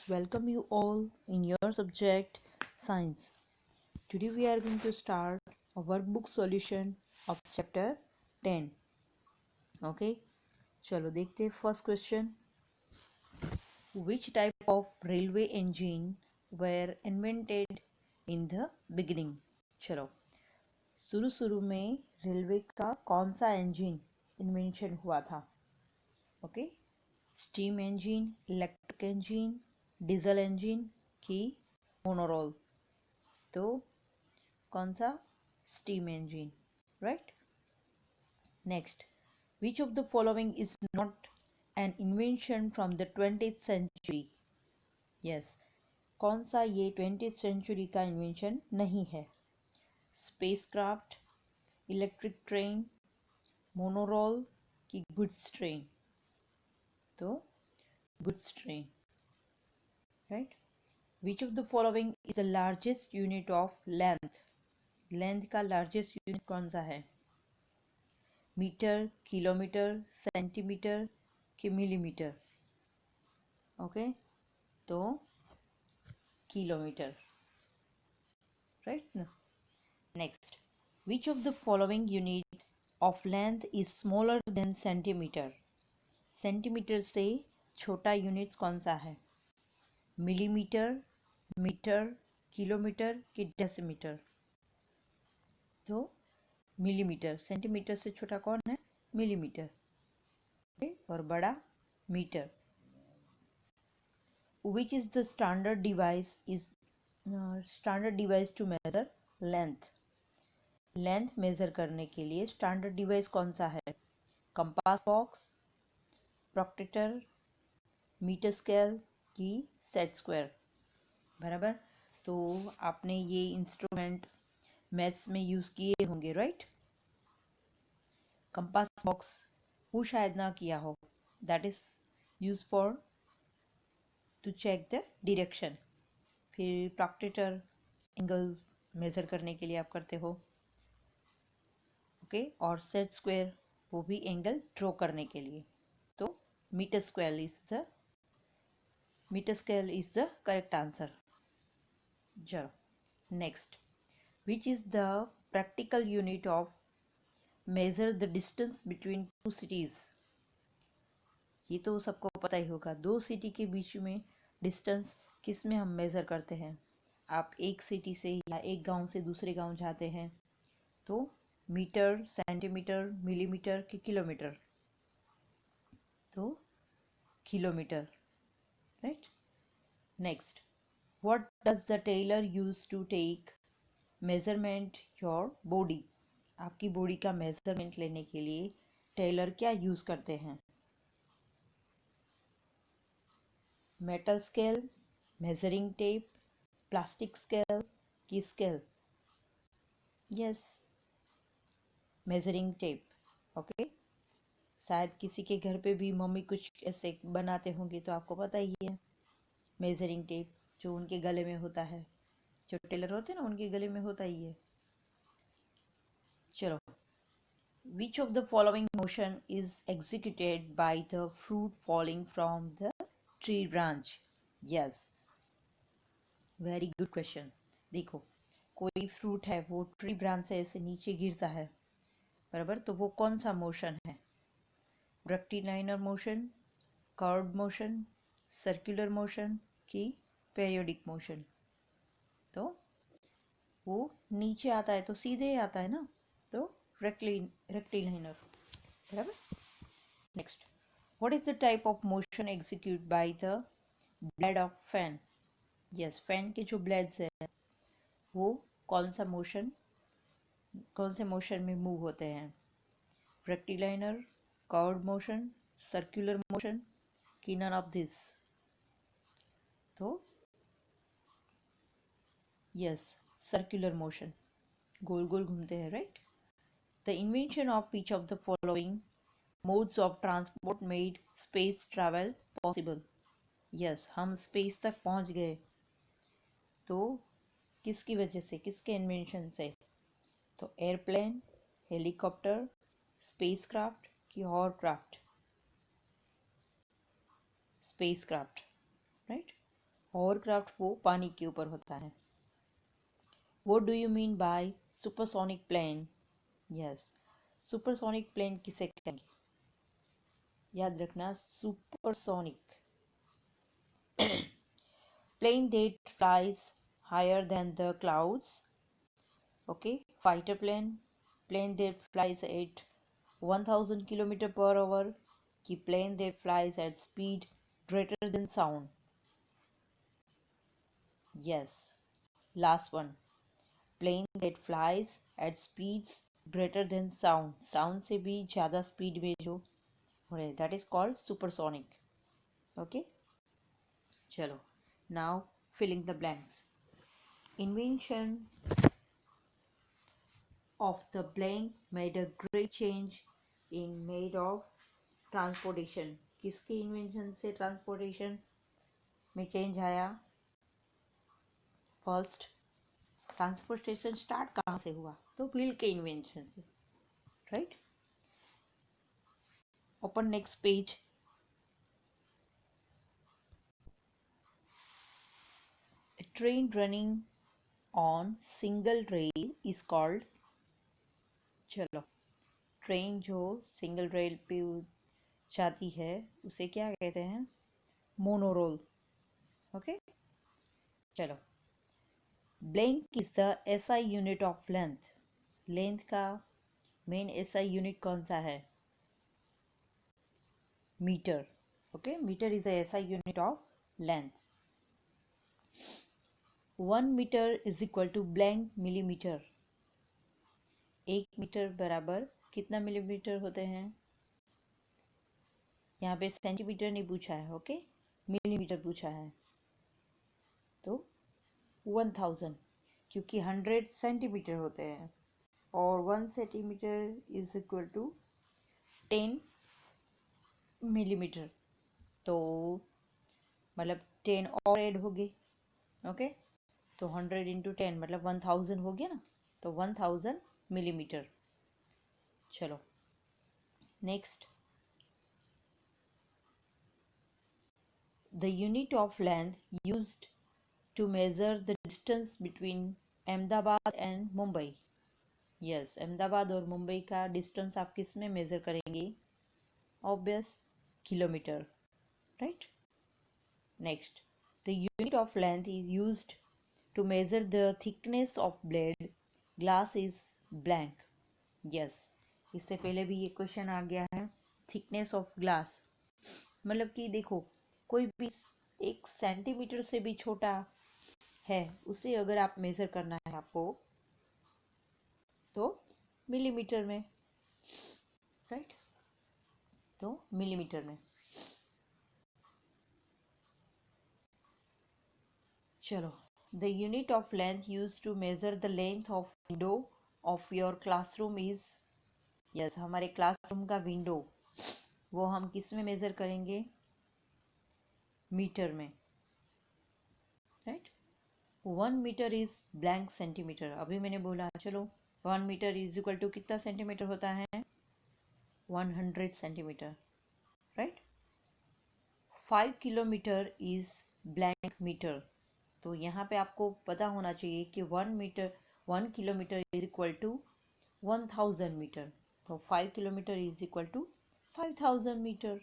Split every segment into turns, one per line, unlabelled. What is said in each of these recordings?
welcome you all in your subject Science. Today we are going to start a workbook solution of chapter 10. Okay, चलो देखते हैं first question. Which type of railway engine were invented in the beginning? चलो शुरू में railway का कौन सा engine invention हुआ था? Okay, steam engine, electric engine, diesel engine की मोनोरोल? तो कौन सा? Steam engine, right? Next, which of the following is not an invention from the 20th century? Yes, कौन सा ये 20th सेंचुरी का इन्वेंशन नहीं है? स्पेसक्राफ्ट, इलेक्ट्रिक ट्रेन, मोनोरोल की गुड्स ट्रेन? तो goods train, right? Which of the following is the largest unit of length? Length का largest unit कौन सा है? मीटर, किलोमीटर, सेंटीमीटर कि मिलीमीटर? ओके, तो किलोमीटर, राइट ना? Next, which of the following unit of length is smaller than centimetre? Centimetre से छोटा unit कौन सा है? मिलीमीटर, मीटर, किलोमीटर कि डेसीमीटर? तो मिलीमीटर। सेंटीमीटर से छोटा कौन है? मिलीमीटर, और बड़ा meter. Which is the standard device to measure length? Length measure करने के लिए स्टैंडर्ड डिवाइस कौन सा है? Compass box, protractor, meter scale की सेट स्क्वायर? बराबर। तो आपने ये इंस्ट्रूमेंट मैथ्स में यूज किए होंगे, राइट? कंपास बॉक्स वो शायद ना किया हो, that is use for to check the direction. फिर प्रोक्टेटर एंगल मेजर करने के लिए आप करते हो, ओके? और सेट स्क्वायर वो भी एंगल ड्रॉ करने के लिए। तो metre square is the correct answer. चलो next, which is the practical unit of measure the distance between two cities? ये तो सबको पता ही होगा, दो सिटी के बीच में डिस्टेंस किस में हम मेजर करते हैं? आप एक सिटी से या एक गांव से दूसरे गांव जाते हैं तो मीटर, सेंटीमीटर, मिलीमीटर कि किलोमीटर? तो kilometre, right? Next, what does the tailor use to take measurement your body? आपकी बॉडी का मेजरमेंट लेने के लिए टेलर क्या यूज करते हैं? Metal scale, measuring tape, plastic scale की scale? Yes, measuring tape. Okay, शायद किसी के घर पे भी मम्मी कुछ ऐसे बनाते होंगे तो आपको पता ही है, मेजरिंग टेप जो उनके गले में होता है, जो टेलर होते हैं ना उनके गले में होता ही है। चलो, which of the following motion is executed by the fruit falling from the tree branch? Yes, very good question. देखो, कोई फ्रूट है वो ट्री ब्रांच से ऐसे नीचे गिरता है, बराबर? तो वो कौन सा मोशन है? Rectilinear motion, curved motion, circular motion की पेरियोडिक मोशन? तो वो नीचे आता है तो सीधे आता है ना, तो रेक्टिलाइनर, बराबर? Next, what is the type of motion execute by the blade of fan? Yes, fan के जो ब्लेड्स है वो कौन से मोशन में मूव होते हैं? रेक्टिलाइनर, कर्व्ड मोशन, सर्कुलर मोशन कि नन ऑफ दिस? तो यस, सर्कुलर मोशन, गोल गोल घूमते हैं, right? The invention of which of the following modes of transport made space travel possible? Yes, हम स्पेस तक पहुंच गए तो किसकी वजह से, किसके इन्वेंशन से? तो एयरप्लेन, हेलीकॉप्टर, स्पेसक्राफ्ट की हॉरक्राफ्ट? Spacecraft, right? होवरक्राफ्ट वो पानी के ऊपर होता है। What do you mean by supersonic plane? Yes, supersonic plane किसे कहेंगे? याद रखना, supersonic plane that flies higher than the clouds. Okay, fighter plane that flies at 1000 km per hour, कि plane that flies at speed greater than sound. Yes, last one, plane that flies at speeds greater than sound, sound से भी ज़्यादा speed में जो हो रहे, that is called supersonic. Okay, चलो, now filling the blanks. Invention of the blank made a great change in mode of transportation. किसके invention से ट्रांसपोर्टेशन में चेंज आया? फर्स्ट, ट्रांसपोर्टेशन स्टार्ट कहाँ से हुआ? तो व्हील के इन्वेंशन से, right? Open next page. A train running on single rail is called, चलो, ट्रेन जो सिंगल रेल पे जाती है उसे क्या कहते हैं? मोनोरोल. ओके, चलो. Blank is the SI unit of length. Length का मेन एसआई यूनिट कौन सा है? Meter. Okay, meter is the SI unit of length. 1 meter is equal to blank millimeter. 1 meter बराबर कितना मिलीमीटर होते हैं? यहाँ पे सेंटीमीटर नहीं पूछा है, ओके, मिलीमीटर पूछा है. तो 1000, क्योंकि 100 सेंटीमीटर होते हैं और 1 centimeter is equal to 10 millimeter. तो मतलब 10 और ऐड हो गए. ओके, तो 100 इंटू 10 मतलब 1000 हो गया ना. तो 1000 मिलीमीटर. चलो next. The unit of length used to measure the distance between Ahmedabad and Mumbai. Yes, Ahmedabad और मुंबई का डिस्टेंस आप किस में मेजर करेंगे? Obvious, kilometer, right? Next, the unit of length is used to measure the thickness of blade glass is blank. Yes, इससे पहले भी ये क्वेश्चन आ गया है. थिकनेस ऑफ ग्लास मतलब कि देखो, कोई भी 1 सेंटीमीटर से भी छोटा है, उसे अगर आप मेजर करना है आपको तो मिलीमीटर में, राइट? तो मिलीमीटर में. चलो, the unit of length used to measure the length of window of your classroom is. Yes, हमारे क्लासरूम का विंडो वो हम किस में मेजर करेंगे? मीटर में, right? 1 meter is blank centimeter. अभी मैंने बोला, चलो 1 मीटर इज इक्वल टू कितना सेंटीमीटर होता है? 100 centimeter, right? 5 kilometre is blank meter. तो यहाँ पे आपको पता होना चाहिए कि 1 kilometer is equal to 1000 metre. तो 5 kilometre is equal to 5000 metre.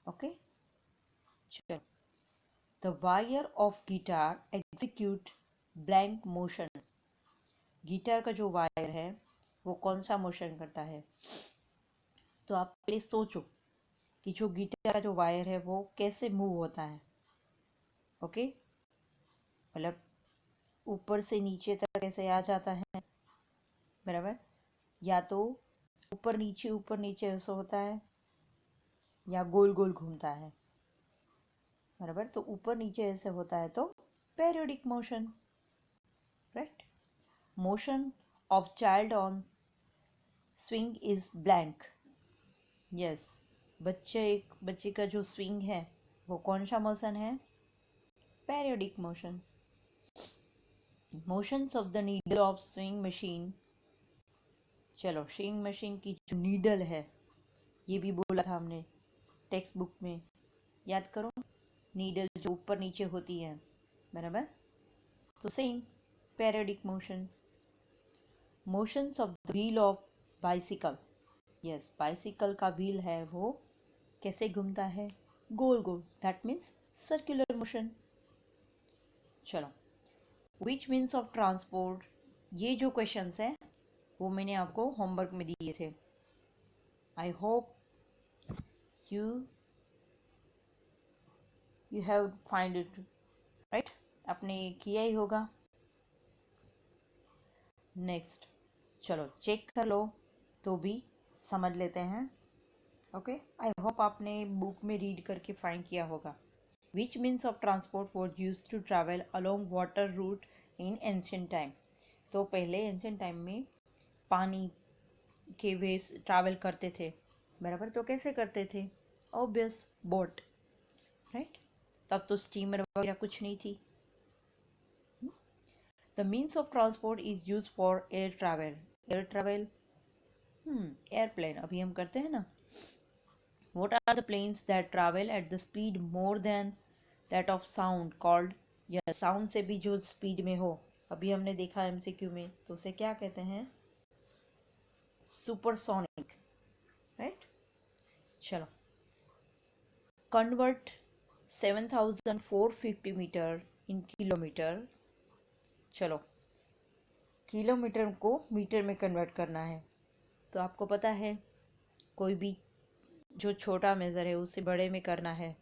Okay, चलो. The wire of guitar execute blank motion. Guitar का जो वायर है वो कौन सा मोशन करता है? तो आप पहले सोचो कि जो गिटार का जो वायर है वो कैसे मूव होता है. ओके, मतलब ऊपर से नीचे तक कैसे आ जाता है, बराबर? या तो ऊपर नीचे ऐसा होता है, या गोल गोल घूमता है, बराबर? तो ऊपर नीचे ऐसे होता है तो periodic motion, right? Motion of child on swing is blank. Yes, बच्चे का जो स्विंग है वो कौन सा मोशन है? Periodic motion. Motions of the needle of swing machine. चलो, स्विंग मशीन की जो नीडल है, ये भी बोला था हमने टेक्स्ट बुक में, याद करो. नीडल जो ऊपर नीचे होती है, बराबर। तो same periodic motion. Motions of the wheel of bicycle, yes, bicycle का व्हील है वो कैसे घूमता है, गोल गोल, दैट मीन्स सर्कुलर मोशन। चलो, विच मीन्स ऑफ ट्रांसपोर्ट, ये जो क्वेश्चंस हैं वो मैंने आपको होमवर्क में दिए थे। I hope you you have find it, right, आपने किया ही होगा। नेक्स्ट, चलो चेक कर लो तो भी समझ लेते हैं। ओके, आई होप आपने बुक में रीड करके फाइंड किया होगा। Which means of transport was use to travel along water route in ancient time. तो पहले एंशियंट टाइम में पानी के वेज ट्रैवल करते थे, बराबर। तो कैसे करते थे, ऑब्वियस, बोट, राइट। तब तो स्टीमर वगैरह कुछ नहीं थी। The means of transport is use for air travel. Air travel, airplane अभी हम करते हैं ना। What are the planes that travel at the speed more than that of sound called, या साउंड से भी जो स्पीड में हो, अभी हमने देखा एमसीक्यू में, तो उसे क्या कहते हैं, सुपरसोनिक, राइट। चलो, कन्वर्ट 7450 मीटर इन किलोमीटर। चलो, किलोमीटर को मीटर में कन्वर्ट करना है, तो आपको पता है कोई भी जो छोटा मेजर है उससे बड़े में करना है,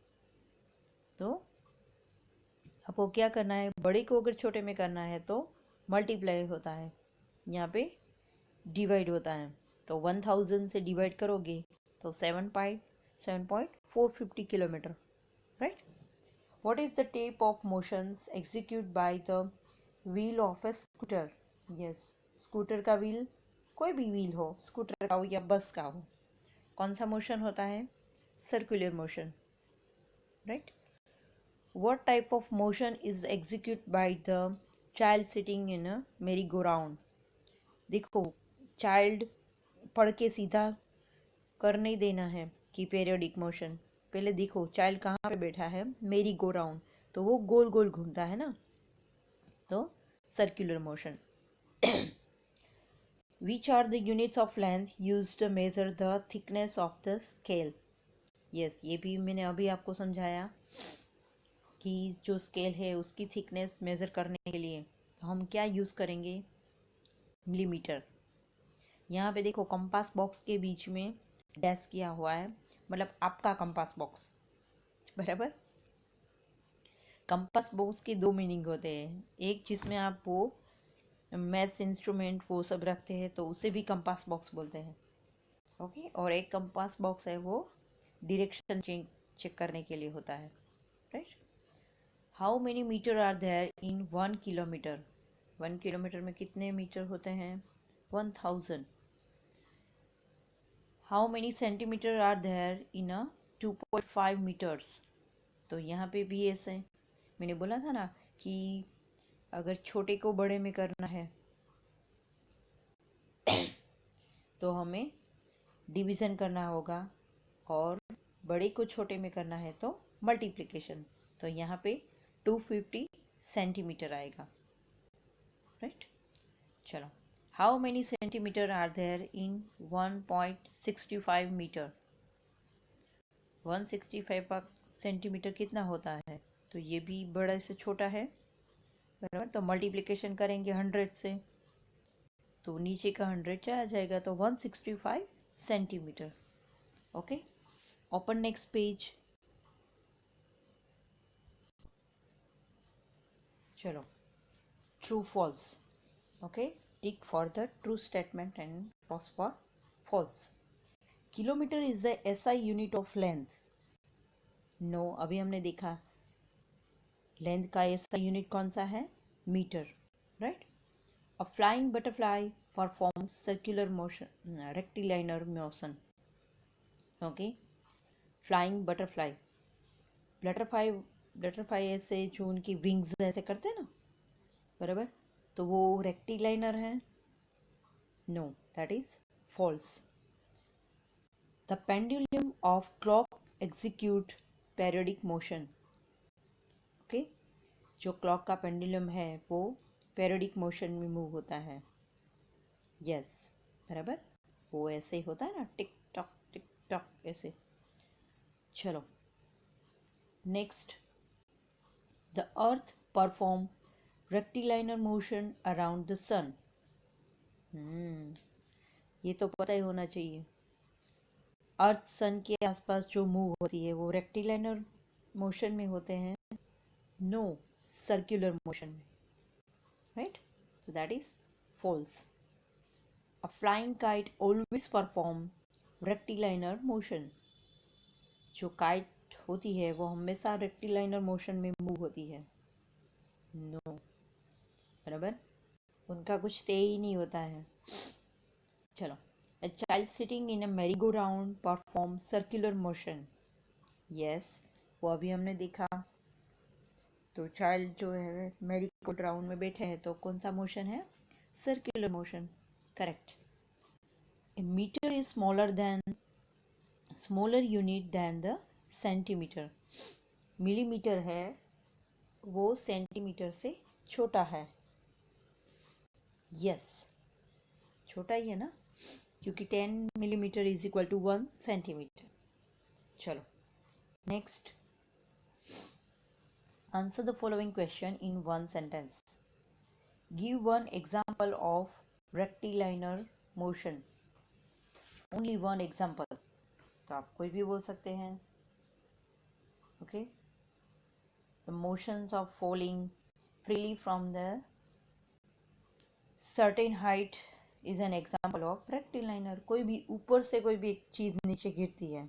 तो आपको क्या करना है, बड़े को अगर छोटे में करना है तो मल्टीप्लाई होता है, यहाँ पे डिवाइड होता है। तो 1000 से डिवाइड करोगे तो 7.450 kilometre, right. What is the type of motions execute by the wheel of A scooter. Yes, scooter का व्हील, कोई भी व्हील हो, स्कूटर का हो या बस का हो, कौन सा मोशन होता है, circular motion, right. What type of motion is executed by the child sitting in a merry-go-round? देखो, चाइल्ड पढ़ के सीधा कर नहीं देना है कि पेरियोडिक मोशन। पहले देखो चाइल्ड कहाँ पे बैठा है, मेरी गो राउंड, तो वो गोल गोल घूमता है ना, तो circular motion. Which are the units of length used to measure the thickness of the scale? Yes, ये भी मैंने अभी आपको समझाया कि जो स्केल है उसकी थिकनेस मेज़र करने के लिए तो हम क्या यूज़ करेंगे, मिलीमीटर। यहाँ पे देखो कंपास बॉक्स के बीच में डैश किया हुआ है, मतलब आपका कंपास बॉक्स, बराबर। कंपास बॉक्स के दो मीनिंग होते हैं, एक जिसमें आप वो मैथ्स इंस्ट्रूमेंट वो सब रखते हैं तो उसे भी कंपास बॉक्स बोलते हैं, ओके। और एक कंपास बॉक्स है वो डायरेक्शन चेक करने के लिए होता है, right. How many meter are there in 1 किलोमीटर। 1 किलोमीटर में कितने मीटर होते हैं, 1000। How many centimeter are there in a 2.5 meters. तो यहाँ पे भी ऐसे मैंने बोला था ना कि अगर छोटे को बड़े में करना है तो हमें डिवीज़न करना होगा, और बड़े को छोटे में करना है तो मल्टीप्लिकेशन। तो यहाँ पे 250 सेंटीमीटर आएगा, राइट। चलो, how many centimeter are there in 1.65 meter. 165 centimeter कितना होता है, तो ये भी बड़ा से छोटा है, बराबर। तो मल्टीप्लिकेशन करेंगे 100 से, तो नीचे का 100 चला जाएगा, तो 165 centimetre, okay. Open next page. चलो, true false, okay, tick for the true statement and cross for false. Kilometre is the SI unit of length. No, अभी हमने देखा लेंथ का एसआई यूनिट कौन सा है, metre, right. A flying butterfly performs circular motion, rectilinear motion, okay. Flying butterfly, butterfly butterfly ऐसे जो उनकी विंग्स ऐसे करते हैं ना, बराबर, तो वो रेक्टिलाइनर है, no, that is false. The pendulum of clock execute periodic motion. जो क्लॉक का पेंडुलम है वो पेरियोडिक मोशन में मूव होता है। यस, बराबर, वो ऐसे ही होता है ना, टिक टॉक ऐसे। चलो next, the earth perform rectilinear motion around the sun. ये तो पता ही होना चाहिए। अर्थ सन के आसपास जो मूव होती है वो रेक्टिलाइनर मोशन में होते हैं, नो सर्कुलर मोशन में, right? So that is false. A flying kite always perform rectilinear motion. जो काइट होती है वो हमेशा रेक्टिलाइनर मोशन में मूव होती है, नो, बराबर, उनका कुछ तय ही नहीं होता है। चलो, a child sitting in a merry-go-round perform circular motion. Yes, वो अभी हमने देखा। तो चाइल्ड जो है मेरी गो राउंड में बैठे हैं तो कौन सा मोशन है? Circular motion, correct. A meter is smaller unit than the centimeter. Millimetre है वो सेंटीमीटर से छोटा है। यस, छोटा ही है ना, क्योंकि 10 millimetre is equal to 1 centimetre. चलो next, answer the following question in one sentence. Give one example of rectilinear motion. Only one example, तो आप कोई भी बोल सकते हैं। Okay, the motions of falling freely from the certain height is an example of rectilinear. कोई भी ऊपर से कोई भी एक चीज नीचे गिरती है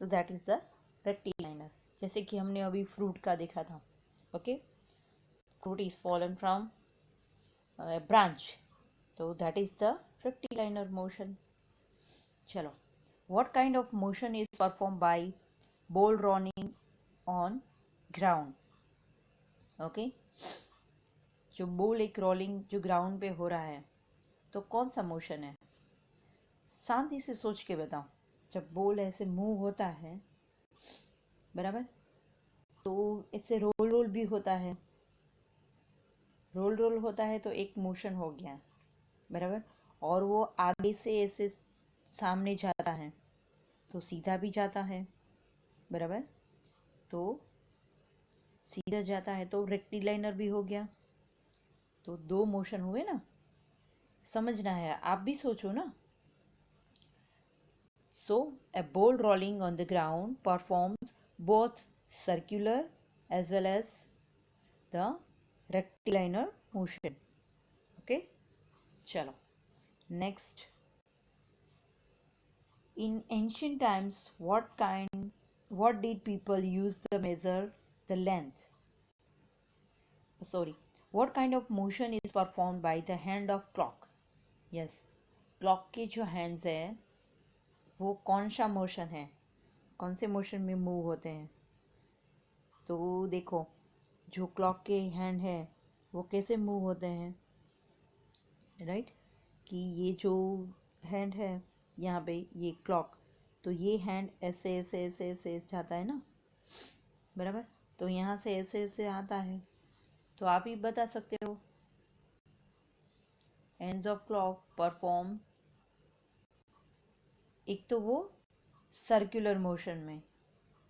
तो दैट इज द रेक्टिलाइनर। जैसे कि हमने अभी फ्रूट का देखा था। Okay, fruit is fallen from branch, तो दैट इज द रेक्टिलाइनर मोशन। चलो, what kind of motion is performed by ball rolling on ground? Okay, जो बॉल एक रोलिंग जो ग्राउंड पे हो रहा है तो कौन सा मोशन है? शांति से सोच के बताओ। जब बॉल ऐसे मूव होता है, बराबर, तो ऐसे रोल रोल भी होता है। रोल रोल होता है तो एक मोशन हो गया, बराबर, और वो आगे से ऐसे सामने जाता है तो सीधा भी जाता है, बराबर, तो सीधा जाता है तो रेक्टिलाइनर भी हो गया। तो दो मोशन हुए ना, समझना है, आप भी सोचो ना। सो a ball rolling on the ground performs both circular as well as the rectilinear motion. Okay, chalo next. In ancient times, what did people use to measure the length? Sorry, what kind of motion is performed by the hand of clock? Yes, clock के जो hands है वो कौन सा motion है, कौन से motion में मूव होते हैं? तो देखो, जो क्लॉक के हैंड है वो कैसे मूव होते हैं, राइट? कि ये जो हैंड है यहाँ पे, ये क्लॉक, तो ये हैंड ऐसे ऐसे ऐसे ऐसे जाता है ना, बराबर, तो यहाँ से ऐसे ऐसे आता है। तो आप ही बता सकते हो, हैंड्स ऑफ क्लॉक परफॉर्म, एक तो वो सर्कुलर मोशन में,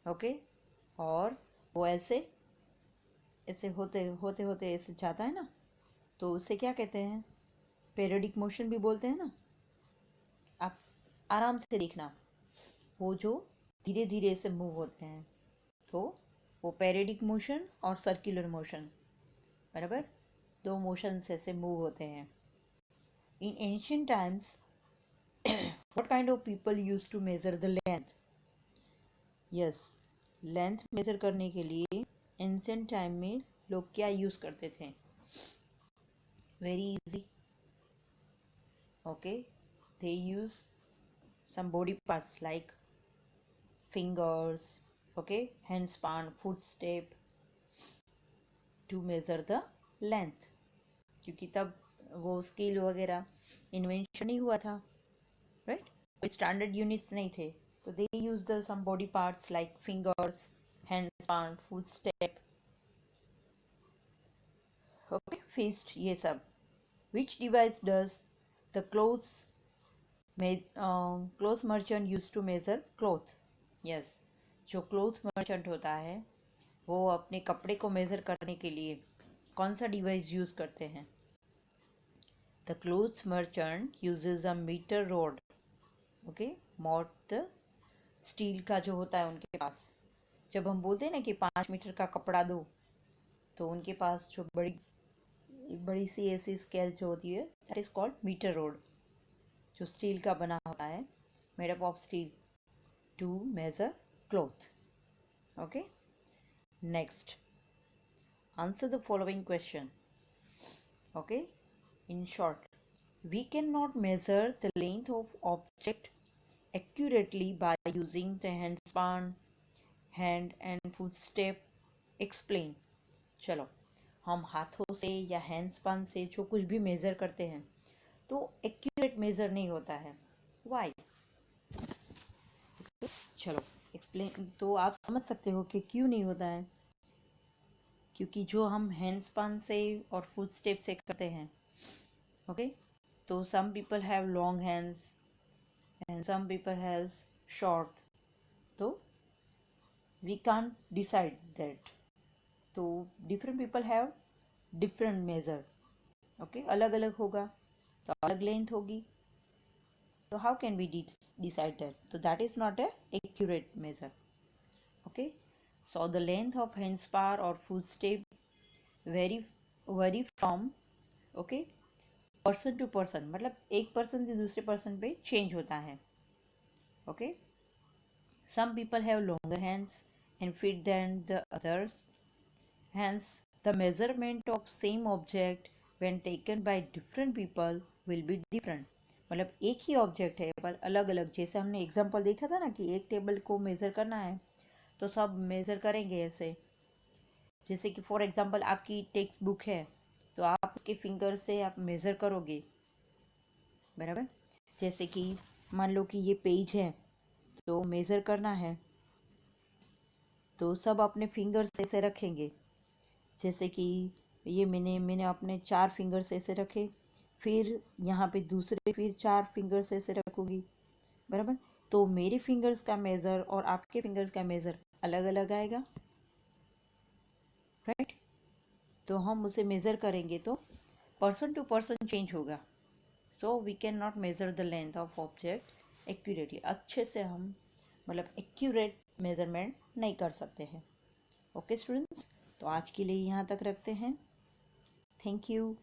ओके, और वो ऐसे ऐसे होते होते होते ऐसे जाता है ना, तो उसे क्या कहते हैं? पेरियोडिक मोशन भी बोलते हैं ना। आप आराम से देखना, वो जो धीरे धीरे से मूव होते हैं तो वो पेरियोडिक मोशन और सर्कुलर मोशन, बराबर, दो मोशन से मूव होते हैं। In ancient times what kind of people use to measure the length? Yes, length measure करने के लिए एंशियंट टाइम में लोग क्या यूज करते थे? Very easy, okay, they use some body parts like fingers, okay, handspan, footstep to measure the length, क्योंकि तब वो स्केल वगैरह इन्वेंशन नहीं हुआ था, राइट? कोई स्टैंडर्ड यूनिट्स नहीं थे, तो they use the some body parts like fingers, handspan, footstep okay, fist, ये सब. Which device does the cloth merchant use to measure cloth? Yes, जो क्लोथ मर्चेंट होता है वो अपने कपड़े को मेजर करने के लिए कौन सा डिवाइस यूज करते हैं? The cloth merchant uses a metre rod. Okay, मॉट स्टील का जो होता है उनके पास. जब हम बोलते हैं ना कि 5 मीटर का कपड़ा दो, तो उनके पास जो बड़ी बड़ी सी ऐसी स्केल जो होती है, that is called meter rod, जो स्टील का बना होता है, made up of steel, to measure cloth. Okay, next, answer the following question. Okay, in short, we cannot measure the length of object accurately by using the handspan, hand and footstep. Explain. चलो, हम हाथों से या हैंडस्पान से जो कुछ भी major करते हैं तो एक्यूरेट मेजर नहीं होता है. वाई? चलो एक्सप्लेन. तो आप समझ सकते हो कि क्यों नहीं होता है. क्योंकि जो हम हैंडस्पान से और फुटस्टेप से करते हैं, ओके, तो some people have long hands and some people has short, तो वी कांट डिसाइड दैट. तो different people have different measure. Okay, अलग अलग होगा तो अलग लेंथ होगी. So how can we decide that? So that is not a accurate measure. Okay. So the length of handspar or footstep vary from, okay, person to person. मतलब एक person से दूसरे person पे change होता है. Okay. Some people have longer hands and feet than the others. Hence, the measurement of same object when taken by different people will be different. मतलब एक ही object है पर अलग अलग. जैसे हमने एग्जांपल देखा था ना कि एक टेबल को मेजर करना है तो सब मेजर करेंगे ऐसे. जैसे कि फॉर एग्जांपल आपकी टेक्स्ट बुक है तो आप उसके फिंगर से आप मेजर करोगे, बराबर. जैसे कि मान लो कि ये पेज है तो मेजर करना है तो सब अपने फिंगर से ऐसे रखेंगे. जैसे कि ये मैंने अपने 4 फिंगर्स ऐसे रखे, फिर यहाँ पे दूसरे फिर 4 फिंगर्स ऐसे रखूंगी, बराबर. तो मेरे फिंगर्स का मेजर और आपके फिंगर्स का मेजर अलग अलग आएगा, राइट. तो हम उसे मेजर करेंगे तो पर्सन टू पर्सन चेंज होगा. So we can not measure the length of object accurately. अच्छे से हम मतलब एक्यूरेट मेजरमेंट नहीं कर सकते हैं. ओके स्टूडेंट्स, तो आज के लिए यहाँ तक रखते हैं. Thank you.